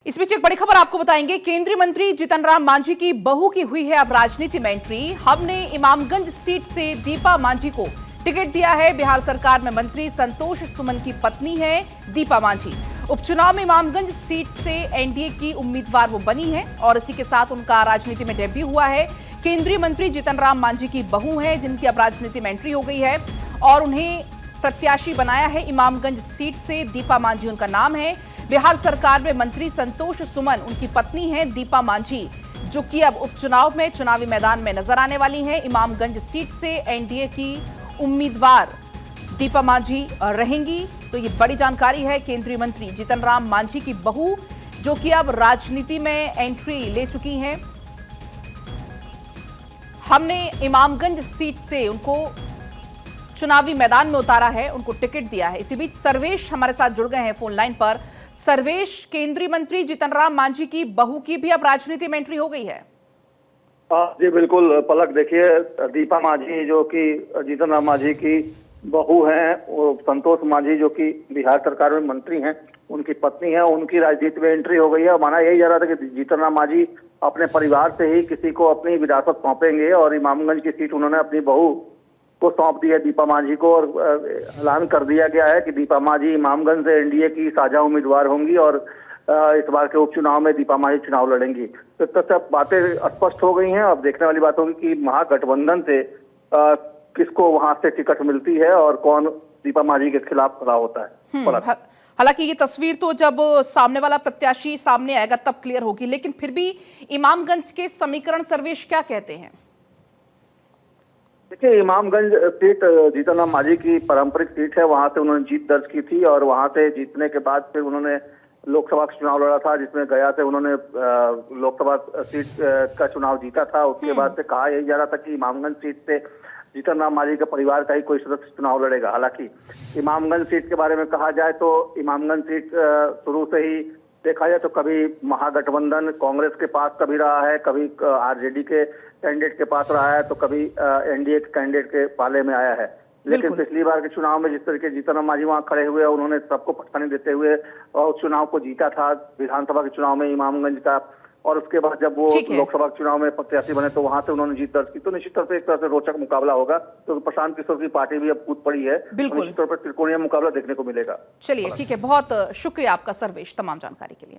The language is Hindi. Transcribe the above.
इस बीच एक बड़ी खबर आपको बताएंगे। केंद्रीय मंत्री जीतन राम मांझी की बहू की हुई है अब राजनीति में एंट्री। हमने इमामगंज सीट से दीपा मांझी को टिकट दिया है। बिहार सरकार में मंत्री संतोष सुमन की पत्नी है दीपा मांझी। उपचुनाव में इमामगंज सीट से एनडीए की उम्मीदवार वो बनी है और इसी के साथ उनका राजनीति में डेब्यू हुआ है। केंद्रीय मंत्री जीतन राम मांझी की बहू है जिनकी अब राजनीति में एंट्री हो गई है और उन्हें प्रत्याशी बनाया है इमामगंज सीट से। दीपा मांझी उनका नाम है। बिहार सरकार में मंत्री संतोष सुमन उनकी पत्नी है दीपा मांझी, जो कि अब उपचुनाव में चुनावी मैदान में नजर आने वाली हैं। इमामगंज सीट से एनडीए की उम्मीदवार दीपा मांझी रहेंगी। तो ये बड़ी जानकारी है। केंद्रीय मंत्री जीतन राम मांझी की बहू जो कि अब राजनीति में एंट्री ले चुकी हैं। हमने इमामगंज सीट से उनको चुनावी मैदान में उतारा है, उनको टिकट दिया है। इसी बीच सर्वेश हमारे साथ जुड़ गए हैं फोन लाइन पर। सर्वेश, केंद्रीय मंत्री जीतन राम मांझी की बहू की भी अब राजनीति में एंट्री हो गई है। जी बिल्कुल पलक, देखिए दीपा मांझी जो कि जीतन राम मांझी की बहू हैं, वो संतोष मांझी जो कि बिहार सरकार में मंत्री हैं, उनकी पत्नी है, उनकी राजनीति में एंट्री हो गई है। माना यही जा रहा था कि जीतन राम मांझी अपने परिवार से ही किसी को अपनी विरासत सौंपेंगे और इमामगंज की सीट उन्होंने अपनी बहू को सौंप दी है दीपा मांझी को। और ऐलान कर दिया गया है कि दीपा मांझी इमामगंज से एनडीए की साझा उम्मीदवार होंगी और इस बार के उपचुनाव में दीपा मांझी चुनाव लड़ेंगी। तो सब बातें स्पष्ट हो गई हैं। अब देखने वाली बात होगी कि महागठबंधन से किसको वहां से टिकट मिलती है और कौन दीपा मांझी के खिलाफ खड़ा होता है। हालांकि ये तस्वीर तो जब सामने वाला प्रत्याशी सामने आएगा तब क्लियर होगी, लेकिन फिर भी इमामगंज के समीकरण सर्वेश क्या कहते हैं? देखिए, इमामगंज सीट जीतन राम मांझी की पारंपरिक सीट है। वहां से उन्होंने जीत दर्ज की थी और वहां से जीतने के बाद फिर उन्होंने लोकसभा का चुनाव लड़ा था, जिसमें गया से उन्होंने लोकसभा सीट का चुनाव जीता था। उसके बाद से कहा यही जा रहा था कि इमामगंज सीट से जीतन राम मांझी के परिवार का ही कोई सदस्य चुनाव लड़ेगा। हालांकि इमामगंज सीट के बारे में कहा जाए तो इमामगंज सीट शुरू से ही देखा जाए तो कभी महागठबंधन कांग्रेस के पास कभी रहा है, कभी आरजेडी के कैंडिडेट के पास रहा है, तो कभी एनडीए के कैंडिडेट के पाले में आया है। लेकिन पिछली बार के चुनाव में जिस तरीके जीतन राम मांझी वहां खड़े हुए, उन्होंने सबको पटखनी देते हुए उस चुनाव को जीता था विधानसभा के चुनाव में इमामगंज का। और उसके बाद जब वो लोकसभा के चुनाव में प्रत्याशी बने तो वहां से उन्होंने जीत दर्ज की। तो निश्चित तौर पर एक तरह से रोचक मुकाबला होगा। तो प्रशांत किशोर की पार्टी भी अब कूद पड़ी है। निश्चित तौर पर त्रिकोणीय मुकाबला देखने को मिलेगा। चलिए ठीक है, बहुत शुक्रिया आपका सर्वेश तमाम जानकारी के लिए।